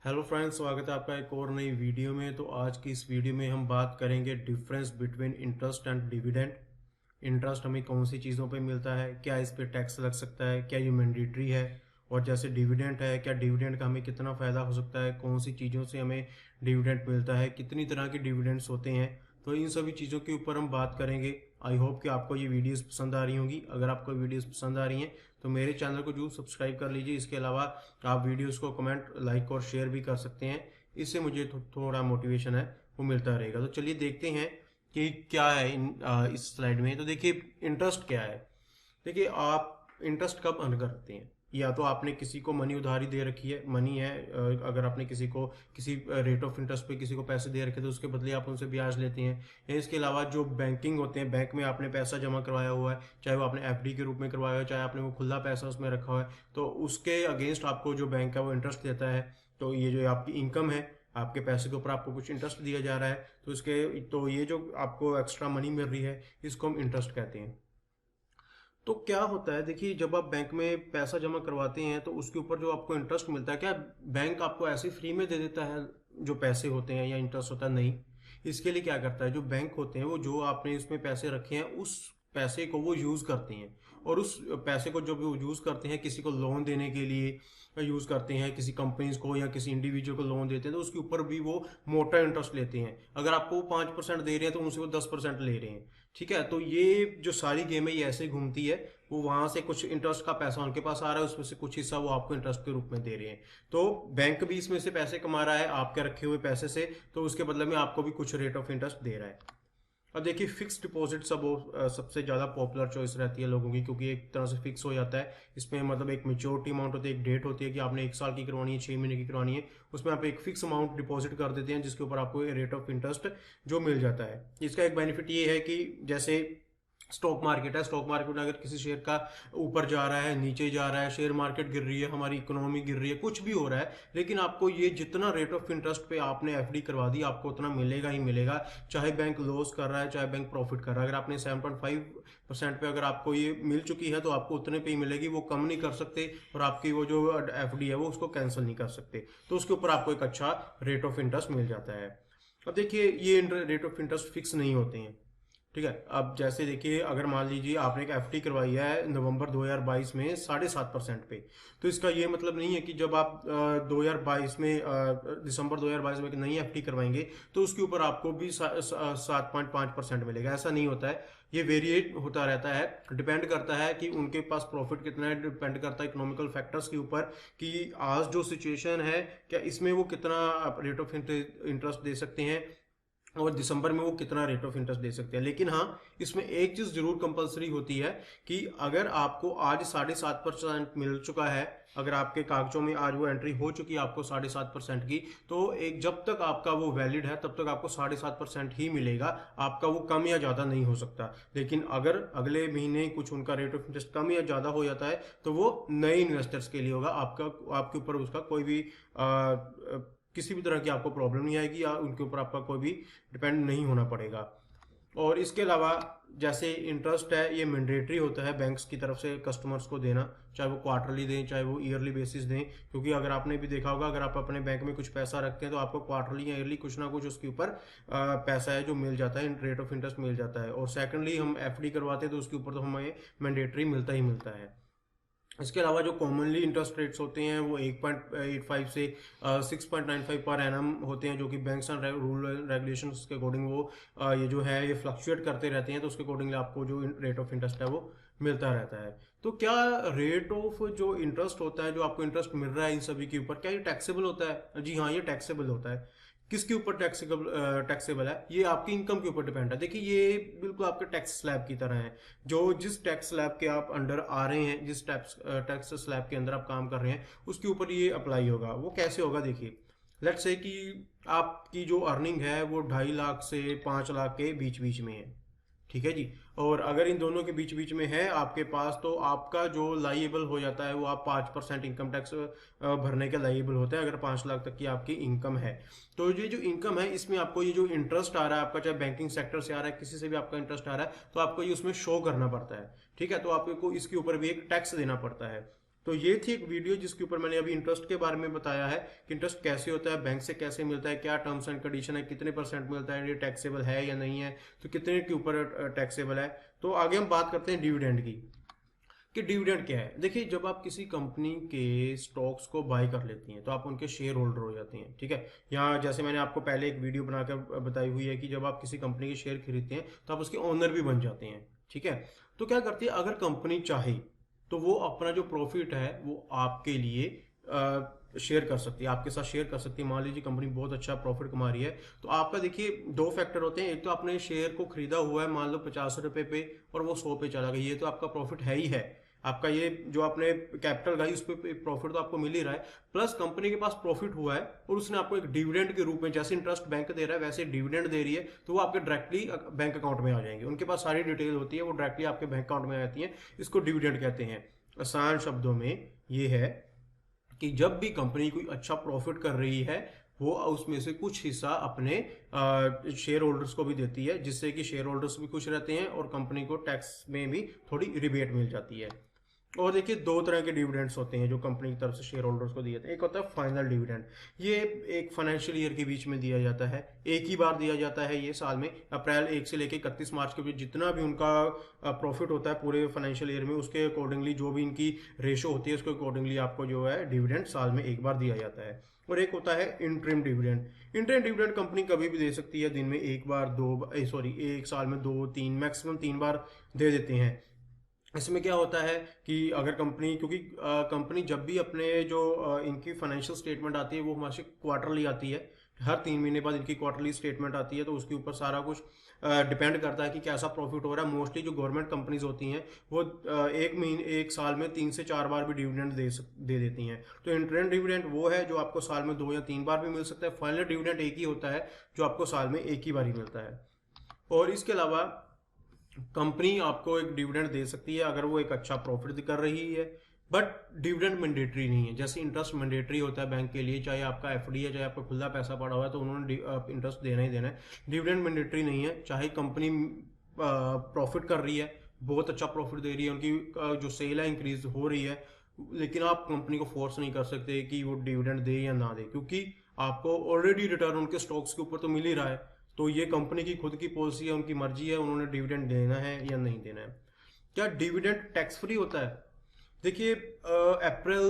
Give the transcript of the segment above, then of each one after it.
Hello friends, स्वागत है आपका एक और नई वीडियो में। तो आज की इस वीडियो में हम बात करेंगे difference between interest and dividend. Interest हमें कौन सी चीज़ों पे मिलता है, क्या इस पे टैक्स लग सकता है, क्या ये मैंडेटरी है, और जैसे डिविडेंड है, क्या डिविडेंड का हमें कितना फ़ायदा हो सकता है, कौन सी चीज़ों से हमें डिविडेंड मिलता है, कितनी तरह के डिविडेंड्स होते हैं। तो इन सभी चीज़ों के ऊपर हम बात करेंगे। आई होप कि आपको ये वीडियोस पसंद आ रही होंगी। अगर आपको वीडियोस पसंद आ रही हैं तो मेरे चैनल को जरूर सब्सक्राइब कर लीजिए। इसके अलावा आप वीडियोस को कमेंट, लाइक और शेयर भी कर सकते हैं। इससे मुझे थोड़ा मोटिवेशन है वो मिलता रहेगा। तो चलिए देखते हैं कि क्या है इस स्लाइड में। तो देखिए, इंटरेस्ट क्या है। देखिए, आप इंटरेस्ट कब अर्न करते हैं? या तो आपने किसी को मनी उधारी दे रखी है, मनी है, अगर आपने किसी को किसी रेट ऑफ इंटरेस्ट पे किसी को पैसे दे रखे तो उसके बदले आप उनसे ब्याज लेते हैं। या इसके अलावा जो बैंकिंग होते हैं, बैंक में आपने पैसा जमा करवाया हुआ है, चाहे वो आपने एफडी के रूप में करवाया है, चाहे आपने वो खुला पैसा उसमें रखा हुआ है, तो उसके अगेंस्ट आपको जो बैंक है वो इंटरेस्ट देता है। तो ये जो आपकी इनकम है, आपके पैसे के ऊपर आपको कुछ इंटरेस्ट दिया जा रहा है, तो ये जो आपको एक्स्ट्रा मनी मिल रही है, इसको हम इंटरेस्ट कहते हैं। तो क्या होता है, देखिए, जब आप बैंक में पैसा जमा करवाते हैं तो उसके ऊपर जो आपको इंटरेस्ट मिलता है, क्या बैंक आपको ऐसे फ्री में दे देता है जो पैसे होते हैं या इंटरेस्ट होता है? नहीं। इसके लिए क्या करता है, जो बैंक होते हैं वो जो आपने उसमें पैसे रखे हैं उस पैसे को वो यूज करते हैं, और उस पैसे को जब वो यूज करते हैं किसी को लोन देने के लिए यूज करते हैं, किसी कंपनीज को या किसी इंडिविजुअल को लोन देते हैं, तो उसके ऊपर भी वो मोटा इंटरेस्ट लेते हैं। अगर आपको 5% दे रहे हैं तो उनसे वो 10% ले रहे हैं। ठीक है, तो ये जो सारी गेम है ये ऐसे घूमती है। वो वहां से कुछ इंटरेस्ट का पैसा उनके पास आ रहा है, उसमें से कुछ हिस्सा वो आपको इंटरेस्ट के रूप में दे रहे हैं। तो बैंक भी इसमें से पैसे कमा रहा है आपके रखे हुए पैसे से, तो उसके बदले में आपको भी कुछ रेट ऑफ इंटरेस्ट दे रहा है। अब देखिए, फिक्स डिपॉजिट सबसे ज़्यादा पॉपुलर चॉइस रहती है लोगों की, क्योंकि एक तरह से फिक्स हो जाता है। इसमें मतलब एक मेच्योरिटी अमाउंट होती है, एक डेट होती है कि आपने 1 साल की करवानी है, 6 महीने की करवानी है। उसमें आप एक फिक्स अमाउंट डिपॉजिट कर देते हैं जिसके ऊपर आपको रेट ऑफ इंटरेस्ट जो मिल जाता है। इसका एक बेनिफिट ये है कि जैसे स्टॉक मार्केट है, स्टॉक मार्केट में अगर किसी शेयर का ऊपर जा रहा है, नीचे जा रहा है, शेयर मार्केट गिर रही है, हमारी इकोनॉमी गिर रही है, कुछ भी हो रहा है, लेकिन आपको ये जितना रेट ऑफ इंटरेस्ट पे आपने एफडी करवा दी आपको उतना मिलेगा ही मिलेगा। चाहे बैंक लॉस कर रहा है, चाहे बैंक प्रॉफिट कर रहा है, अगर आपने 7.5% पे अगर आपको ये मिल चुकी है तो आपको उतने पे ही मिलेगी, वो कम नहीं कर सकते, और आपकी वो जो एफडी है वो उसको कैंसिल नहीं कर सकते। तो उसके ऊपर आपको एक अच्छा रेट ऑफ इंटरेस्ट मिल जाता है। अब देखिए, ये रेट ऑफ इंटरेस्ट फिक्स नहीं होते हैं। ठीक है, अब जैसे देखिए, अगर मान लीजिए आपने एक एफडी करवाई है नवंबर 2022 में 7.5% पे, तो इसका ये मतलब नहीं है कि जब आप 2022 में दिसंबर 2022 में एक नई एफडी करवाएंगे तो उसके ऊपर आपको भी 7.5% मिलेगा। ऐसा नहीं होता है, ये वेरिएट होता रहता है, डिपेंड करता है कि उनके पास प्रॉफिट कितना है, डिपेंड करता है इकोनॉमिकल फैक्टर्स के ऊपर कि आज जो सिचुएशन है क्या इसमें वो कितना रेट ऑफ इंटरेस्ट दे सकते हैं, और दिसंबर में वो कितना रेट ऑफ इंटरेस्ट दे सकते हैं। लेकिन हाँ, इसमें एक चीज जरूर कंपलसरी होती है कि अगर आपको आज 7.5% मिल चुका है, अगर आपके कागजों में आज वो एंट्री हो चुकी है आपको 7.5% की, तो एक जब तक आपका वो वैलिड है तब तक आपको 7.5% ही मिलेगा, आपका वो कम या ज्यादा नहीं हो सकता। लेकिन अगर अगले महीने कुछ उनका रेट ऑफ इंटरेस्ट कम या ज्यादा हो जाता है तो वो नए इन्वेस्टर्स के लिए होगा, आपके ऊपर उसका कोई भी किसी भी तरह की आपको प्रॉब्लम नहीं आएगी, या उनके ऊपर आपका कोई भी डिपेंड नहीं होना पड़ेगा। और इसके अलावा जैसे इंटरेस्ट है ये मैंडेटरी होता है बैंक्स की तरफ से कस्टमर्स को देना, चाहे वो क्वार्टरली दें चाहे वो ईयरली बेसिस दें, क्योंकि अगर आपने भी देखा होगा, अगर आप अपने बैंक में कुछ पैसा रखते हैं तो आपको क्वार्टरली या ईयरली कुछ ना कुछ उसके ऊपर पैसा है जो मिल जाता है, रेट ऑफ इंटरेस्ट मिल जाता है। और सेकेंडली हम एफडी करवाते हैं तो उसके ऊपर तो हमें मैंडेटरी मिलता ही मिलता है। इसके अलावा जो कॉमनली इंटरेस्ट रेट्स होते हैं वो 8.85 से 6.95 पर एनम होते हैं, जो कि बैंक्स एंड रूल रेगुलेशंस के अकॉर्डिंग वो ये जो है ये फ्लक्चुएट करते रहते हैं, तो उसके अकॉर्डिंगली आपको जो रेट ऑफ इंटरेस्ट है वो मिलता रहता है। तो क्या रेट ऑफ जो इंटरेस्ट होता है, जो आपको इंटरेस्ट मिल रहा है इन सभी के ऊपर, क्या ये टैक्सेबल होता है? जी हाँ, ये टैक्सेबल होता है। किसके ऊपर टैक्सेबल है? ये आपकी इनकम के ऊपर डिपेंड है। देखिए, ये बिल्कुल आपके टैक्स स्लैब की तरह है। जो जिस टैक्स स्लैब के आप अंडर आ रहे हैं, जिस टैक्स स्लैब के अंदर आप काम कर रहे हैं, उसके ऊपर ये अप्लाई होगा। वो कैसे होगा, देखिए, लेट्स से कि आपकी जो अर्निंग है वो 2.5 लाख से 5 लाख के बीच बीच में है। ठीक है जी, और अगर इन दोनों के बीच बीच में है आपके पास, तो आपका जो लाइएबल हो जाता है वो आप 5% इनकम टैक्स भरने के लाइएबल होता है, अगर 5 लाख तक की आपकी इनकम है। तो ये जो इनकम है इसमें आपको ये जो इंटरेस्ट आ रहा है आपका, चाहे बैंकिंग सेक्टर से आ रहा है, किसी से भी आपका इंटरेस्ट आ रहा है, तो आपको ये उसमें शो करना पड़ता है। ठीक है, तो आपको इसके ऊपर भी एक टैक्स देना पड़ता है। तो ये थी एक वीडियो जिसके ऊपर मैंने अभी इंटरेस्ट के बारे में बताया है कि इंटरेस्ट कैसे होता है, बैंक से कैसे मिलता है, क्या टर्म्स एंड कंडीशन है, कितने परसेंट मिलता है, ये टैक्सेबल है या नहीं है, तो कितने के ऊपर टैक्सेबल है। तो आगे हम बात करते हैं डिविडेंड की कि डिविडेंड क्या है। देखिए, जब आप किसी कंपनी के स्टॉक्स को बाय कर लेती हैं तो आप उनके शेयर होल्डर हो जाते हैं, ठीक है। यहाँ जैसे मैंने आपको पहले एक वीडियो बनाकर बताई हुई है कि जब आप किसी कंपनी के शेयर खरीदते हैं तो आप उसके ओनर भी बन जाते हैं, ठीक है। तो क्या करती है, अगर कंपनी चाहे तो वो अपना जो प्रॉफिट है वो आपके लिए शेयर कर सकती है, आपके साथ शेयर कर सकती है। मान लीजिए कंपनी बहुत अच्छा प्रॉफिट कमा रही है, तो आपका देखिए दो फैक्टर होते हैं। एक तो आपने शेयर को खरीदा हुआ है मान लो 50 रुपए पे और वो 100 पे चला गया, ये तो आपका प्रॉफिट है ही है। आपका ये जो आपने कैपिटल लगाई उस पर प्रॉफिट तो आपको मिल ही रहा है, प्लस कंपनी के पास प्रॉफिट हुआ है और उसने आपको एक डिविडेंड के रूप में, जैसे इंटरेस्ट बैंक दे रहा है वैसे डिविडेंड दे रही है, तो वो आपके डायरेक्टली बैंक अकाउंट में आ जाएंगे। उनके पास सारी डिटेल होती है, वो डायरेक्टली आपके बैंक अकाउंट में आती है। इसको डिविडेंड कहते हैं। आसान शब्दों में ये है कि जब भी कंपनी कोई अच्छा प्रॉफिट कर रही है वो उसमें से कुछ हिस्सा अपने शेयर होल्डर्स को भी देती है, जिससे कि शेयर होल्डर्स भी खुश रहते हैं और कंपनी को टैक्स में भी थोड़ी रिबेट मिल जाती है। और देखिए, दो तरह के डिविडेंड्स होते हैं जो कंपनी की तरफ से शेयर होल्डर्स को दिए जाते हैं। एक होता है फाइनल डिविडेंड, ये एक फाइनेंशियल ईयर के बीच में दिया जाता है, एक ही बार दिया जाता है ये साल में। अप्रैल 1 से लेकर 31 मार्च के बीच जितना भी उनका प्रॉफिट होता है पूरे फाइनेंशियल ईयर में, उसके अकॉर्डिंगली जो भी इनकी रेशो होती है उसके अकॉर्डिंगली आपको जो है डिविडेंड साल में एक बार दिया जाता है। और एक होता है interim dividend. Interim dividend company कभी भी दे सकती है, दिन में एक बार, एक साल में 2-3 मैक्सिमम 3 बार दे देते हैं। इसमें क्या होता है कि अगर कंपनी, क्योंकि कंपनी जब भी अपने जो इनकी फाइनेंशियल स्टेटमेंट आती है वो हमारे क्वार्टरली आती है, हर 3 महीने बाद इनकी क्वार्टरली स्टेटमेंट आती है, तो उसके ऊपर सारा कुछ डिपेंड करता है कि कैसा प्रॉफिट हो रहा है। मोस्टली जो गवर्नमेंट कंपनीज होती हैं वो एक साल में 3 से 4 बार भी डिविडेंड दे देती हैं। तो इंटरिम डिविडेंड वो है जो आपको साल में 2 या 3 बार भी मिल सकता है। फाइनल डिविडेंड एक ही होता है जो आपको साल में एक ही बार ही मिलता है। और इसके अलावा कंपनी आपको एक डिविडेंड दे सकती है अगर वो एक अच्छा प्रॉफिट कर रही है, बट डिविडेंड मैंडेटरी नहीं है। जैसे इंटरेस्ट मैंडेटरी होता है बैंक के लिए, चाहे आपका एफडी है चाहे आपका खुला पैसा पड़ा हुआ है तो उन्होंने इंटरेस्ट देना ही देना है। डिविडेंड मैंडेटरी नहीं है, चाहे कंपनी प्रॉफिट कर रही है, बहुत अच्छा प्रॉफिट दे रही है, उनकी जो सेल है इंक्रीज हो रही है, लेकिन आप कंपनी को फोर्स नहीं कर सकते कि वो डिविडेंड दे या ना दे, क्योंकि आपको ऑलरेडी रिटर्न उनके स्टॉक्स के ऊपर तो मिल ही रहा है। तो ये कंपनी की खुद की पॉलिसी है, उनकी मर्जी है, उन्होंने डिविडेंड देना है या नहीं देना है। क्या डिविडेंड टैक्स फ्री होता है? देखिए, अप्रैल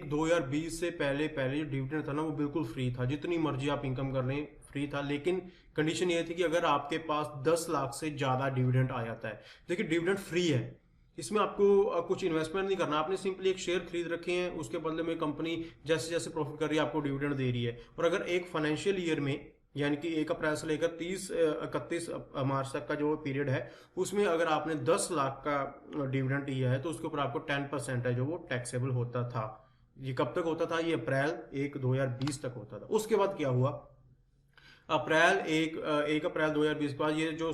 2020 से पहले पहले जो डिविडेंड था ना वो बिल्कुल फ्री था, जितनी मर्जी आप इनकम कर लें फ्री था। लेकिन कंडीशन ये थी कि अगर आपके पास 10 लाख से ज्यादा डिविडेंड आ जाता है, देखिए डिविडेंड फ्री है, इसमें आपको कुछ इन्वेस्टमेंट नहीं करना, आपने सिंपली एक शेयर खरीद रखे हैं, उसके बदले में कंपनी जैसे जैसे प्रॉफिट कर रही है आपको डिविडेंड दे रही है। और अगर एक फाइनेंशियल ईयर में, यानी कि 1 अप्रैल से लेकर 31 मार्च तक का जो पीरियड है, उसमें अगर आपने 10 लाख का डिविडेंड लिया है तो उसके ऊपर आपको 10% है जो वो टैक्सेबल होता था। ये कब तक होता था? ये अप्रैल 1 2020 तक होता था। उसके बाद क्या हुआ, एक अप्रैल 2020 के बाद ये जो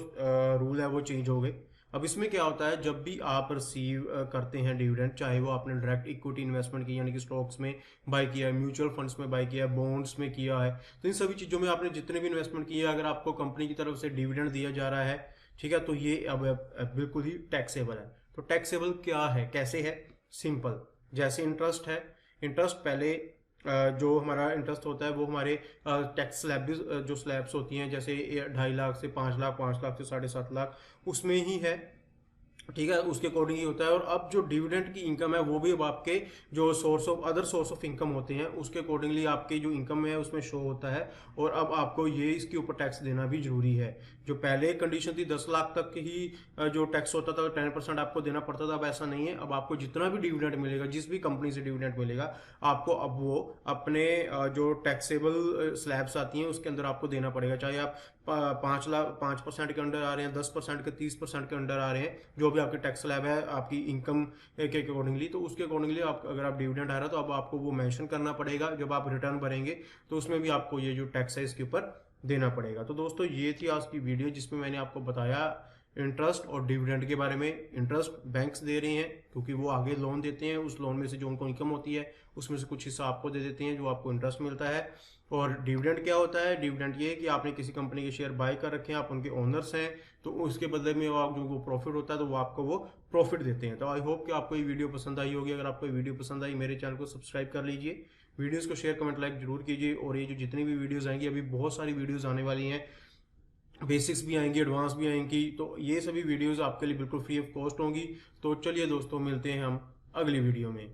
रूल है वो चेंज हो गए। अब इसमें क्या होता है, जब भी आप रिसीव करते हैं डिविडेंड, चाहे वो आपने डायरेक्ट इक्विटी इन्वेस्टमेंट की यानी कि स्टॉक्स में बाय किया है, म्यूचुअल फंड्स में बाय किया है, बॉन्ड्स में किया है, तो इन सभी चीज़ों में आपने जितने भी इन्वेस्टमेंट किए, अगर आपको कंपनी की तरफ से डिविडेंड दिया जा रहा है, ठीक है, तो ये अब बिल्कुल ही टैक्सेबल है। तो टैक्सेबल क्या है, कैसे है? सिंपल, जैसे इंटरेस्ट है। इंटरेस्ट पहले जो हमारा इंटरेस्ट होता है वो हमारे टैक्स स्लैब भी जो स्लैब्स होती हैं, जैसे 2.5 लाख से 5 लाख, 5 लाख से 7.5 लाख, उसमें ही है, ठीक है, उसके अकॉर्डिंग ही होता है। और अब जो डिविडेंड की इनकम है वो भी अब आपके जो अदर सोर्स ऑफ इनकम होते हैं उसके अकॉर्डिंगली आपकी जो इनकम है उसमें शो होता है। और अब आपको ये इसके ऊपर टैक्स देना भी जरूरी है। जो पहले कंडीशन थी 10 लाख तक ही जो टैक्स होता था 10% आपको देना पड़ता था, अब ऐसा नहीं है। अब आपको जितना भी डिविडेंड मिलेगा, जिस भी कंपनी से डिविडेंड मिलेगा, आपको अब वो अपने जो टैक्सेबल स्लैब्स आती हैं उसके अंदर आपको देना पड़ेगा। चाहे आप 5% के अंडर आ रहे हैं, 10% के, 30% के अंडर आ रहे हैं, जो भी आपके टैक्स स्लैब है आपकी इनकम के अकॉर्डिंगली, तो उसके अकॉर्डिंगली आप अगर आप डिविडेंड आ रहा है तो अब आपको वो मेंशन करना पड़ेगा। जब आप रिटर्न भरेंगे तो उसमें भी आपको ये जो टैक्स है इसके ऊपर देना पड़ेगा। तो दोस्तों, ये थी आज की वीडियो जिसमें मैंने आपको बताया इंटरेस्ट और डिविडेंड के बारे में। इंटरेस्ट बैंक्स दे रही हैं क्योंकि वो आगे लोन देते हैं, उस लोन में से जो उनको इनकम होती है उसमें से कुछ हिस्सा आपको दे देते हैं जो आपको इंटरेस्ट मिलता है। और डिविडेंड क्या होता है? डिविडेंड ये है कि आपने किसी कंपनी के शेयर बाय कर रखे हैं, आप उनके ओनर्स हैं, तो उसके बदले में आप जो वो प्रॉफिट होता है तो वो आपको वो प्रॉफिट देते हैं। तो आई होप कि आपको ये वीडियो पसंद आई होगी। अगर आपको ये वीडियो पसंद आई मेरे चैनल को सब्सक्राइब कर लीजिए, वीडियोस को शेयर कमेंट लाइक जरूर कीजिए। और ये जो जितनी भी वीडियोस आएंगी, अभी बहुत सारी वीडियोस आने वाली हैं, बेसिक्स भी आएंगी, एडवांस भी आएंगी, तो ये सभी वीडियोस आपके लिए बिल्कुल फ्री ऑफ कॉस्ट होंगी। तो चलिए दोस्तों, मिलते हैं हम अगली वीडियो में।